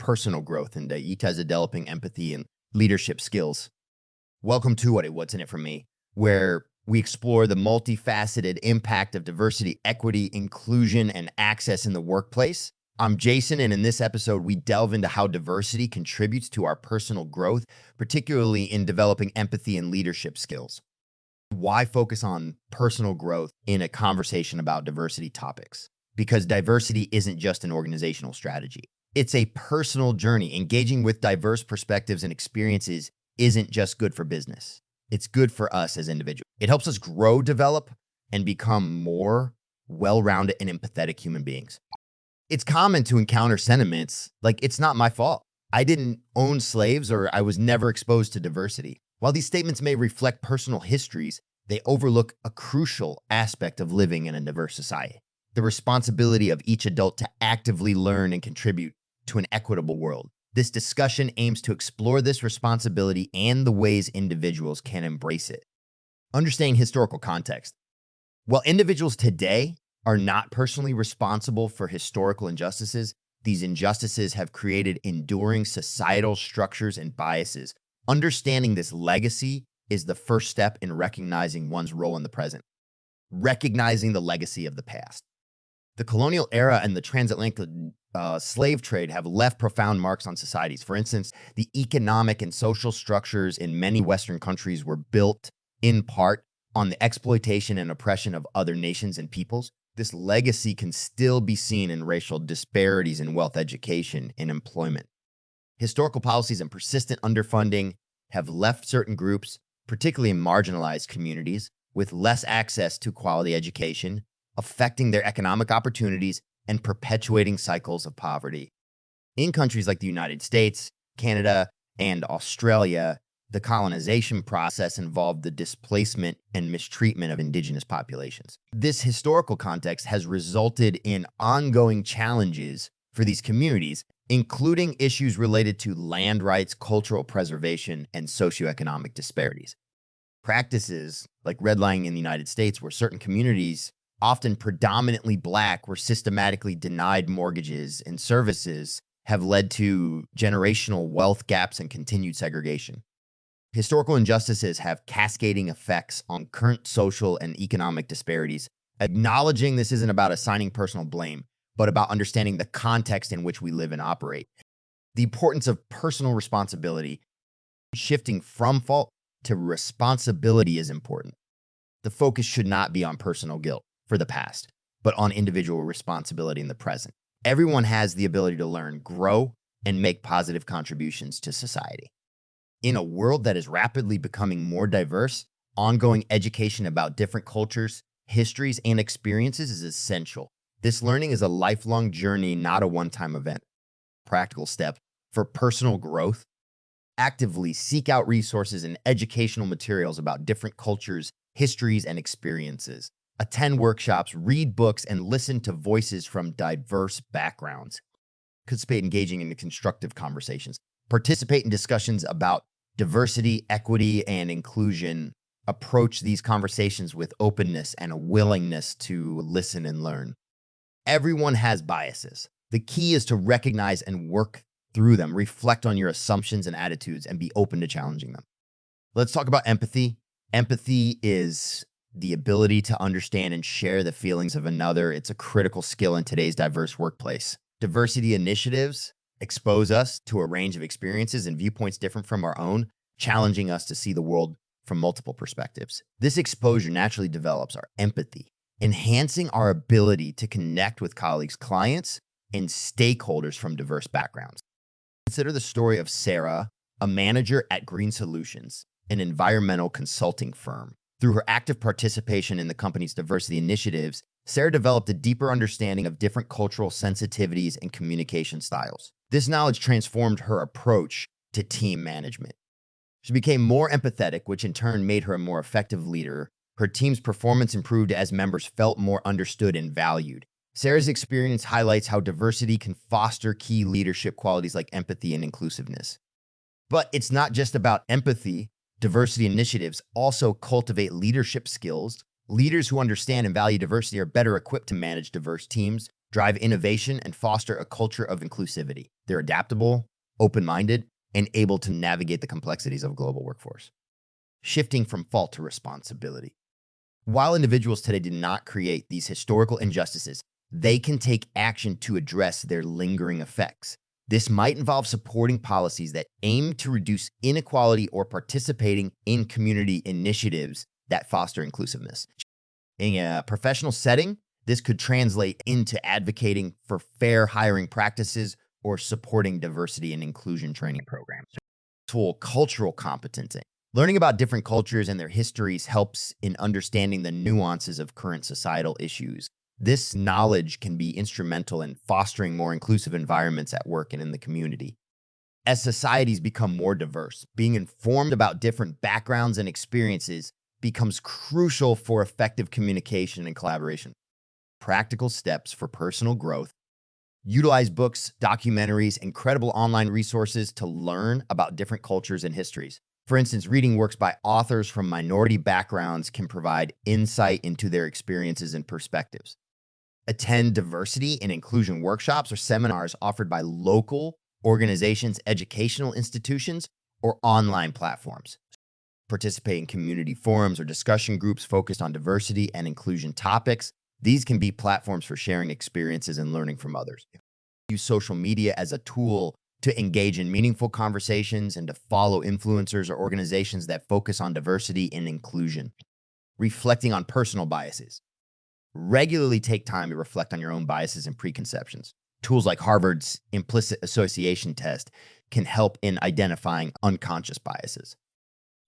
personal growth and Ita's developing empathy and leadership skills. Welcome to What's in It for Me, where we explore the multifaceted impact of diversity, equity, inclusion, and access in the workplace. I'm Jason, and in this episode, we delve into how diversity contributes to our personal growth, particularly in developing empathy and leadership skills. Why focus on personal growth in a conversation about diversity topics? Because diversity isn't just an organizational strategy. It's a personal journey. Engaging with diverse perspectives and experiences isn't just good for business. It's good for us as individuals. It helps us grow, develop, and become more well-rounded and empathetic human beings. It's common to encounter sentiments like, it's not my fault. I didn't own slaves, or I was never exposed to diversity. While these statements may reflect personal histories, they overlook a crucial aspect of living in a diverse society: the responsibility of each adult to actively learn and contribute to an equitable world. This discussion aims to explore this responsibility and the ways individuals can embrace it. Understanding historical context. While individuals today are not personally responsible for historical injustices, these injustices have created enduring societal structures and biases. Understanding this legacy is the first step in recognizing one's role in the present. Recognizing the legacy of the past. The colonial era and the transatlantic slave trade have left profound marks on societies. For instance, the economic and social structures in many Western countries were built in part on the exploitation and oppression of other nations and peoples. This legacy can still be seen in racial disparities in wealth, education, and employment. Historical policies and persistent underfunding have left certain groups, particularly in marginalized communities, with less access to quality education, affecting their economic opportunities and perpetuating cycles of poverty. In countries like the United States, Canada, and Australia, the colonization process involved the displacement and mistreatment of indigenous populations. This historical context has resulted in ongoing challenges for these communities, including issues related to land rights, cultural preservation, and socioeconomic disparities. Practices like redlining in the United States, where certain communities, often predominantly Black, were systematically denied mortgages and services, have led to generational wealth gaps and continued segregation. Historical injustices have cascading effects on current social and economic disparities. Acknowledging this isn't about assigning personal blame, but about understanding the context in which we live and operate. The importance of personal responsibility. Shifting from fault to responsibility is important. The focus should not be on personal guilt for the past, but on individual responsibility in the present. Everyone has the ability to learn, grow, and make positive contributions to society. In a world that is rapidly becoming more diverse, ongoing education about different cultures, histories, and experiences is essential. This learning is a lifelong journey, not a one-time event. Practical step for personal growth: actively seek out resources and educational materials about different cultures, histories, and experiences. Attend workshops, read books, and listen to voices from diverse backgrounds. Participate engaging in constructive conversations. Participate in discussions about diversity, equity, and inclusion. Approach these conversations with openness and a willingness to listen and learn. Everyone has biases. The key is to recognize and work through them. Reflect on your assumptions and attitudes and be open to challenging them. Let's talk about empathy. Empathy is the ability to understand and share the feelings of another. It's a critical skill in today's diverse workplace. Diversity initiatives expose us to a range of experiences and viewpoints different from our own, challenging us to see the world from multiple perspectives. This exposure naturally develops our empathy, enhancing our ability to connect with colleagues, clients, and stakeholders from diverse backgrounds. Consider the story of Sarah, a manager at Green Solutions, an environmental consulting firm. Through her active participation in the company's diversity initiatives, Sarah developed a deeper understanding of different cultural sensitivities and communication styles. This knowledge transformed her approach to team management. She became more empathetic, which in turn made her a more effective leader. Her team's performance improved as members felt more understood and valued. Sarah's experience highlights how diversity can foster key leadership qualities like empathy and inclusiveness. But it's not just about empathy. Diversity initiatives also cultivate leadership skills. Leaders who understand and value diversity are better equipped to manage diverse teams, drive innovation, and foster a culture of inclusivity. They're adaptable, open-minded, and able to navigate the complexities of a global workforce. Shifting from fault to responsibility. While individuals today did not create these historical injustices, they can take action to address their lingering effects. This might involve supporting policies that aim to reduce inequality or participating in community initiatives that foster inclusiveness. In a professional setting, this could translate into advocating for fair hiring practices or supporting diversity and inclusion training programs. Cultural competency. Learning about different cultures and their histories helps in understanding the nuances of current societal issues. This knowledge can be instrumental in fostering more inclusive environments at work and in the community. As societies become more diverse, being informed about different backgrounds and experiences becomes crucial for effective communication and collaboration. Practical steps for personal growth. Utilize books, documentaries, and credible online resources to learn about different cultures and histories. For instance, reading works by authors from minority backgrounds can provide insight into their experiences and perspectives. Attend diversity and inclusion workshops or seminars offered by local organizations, educational institutions, or online platforms. Participate in community forums or discussion groups focused on diversity and inclusion topics. These can be platforms for sharing experiences and learning from others. Use social media as a tool to engage in meaningful conversations and to follow influencers or organizations that focus on diversity and inclusion. Reflecting on personal biases. Regularly take time to reflect on your own biases and preconceptions. Tools like Harvard's implicit association test can help in identifying unconscious biases.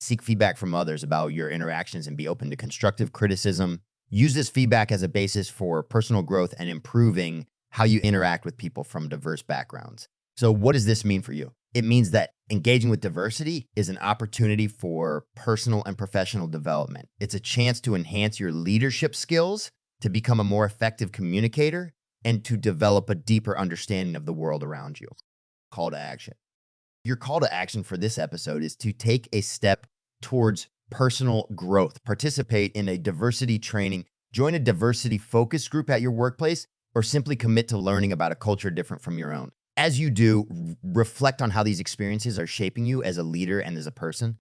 Seek feedback from others about your interactions and be open to constructive criticism. Use this feedback as a basis for personal growth and improving how you interact with people from diverse backgrounds. So what does this mean for you? It means that engaging with diversity is an opportunity for personal and professional development. It's a chance to enhance your leadership skills, to become a more effective communicator, and to develop a deeper understanding of the world around you. Call to action. Your call to action for this episode is to take a step towards personal growth. Participate in a diversity training, join a diversity focus group at your workplace, or simply commit to learning about a culture different from your own. As you do, reflect on how these experiences are shaping you as a leader and as a person.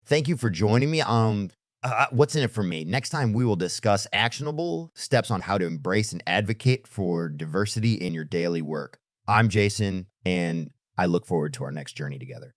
Thank you for joining me on What's in it for me. Next time, we will discuss actionable steps on how to embrace and advocate for diversity in your daily work. I'm Jason, and I look forward to our next journey together.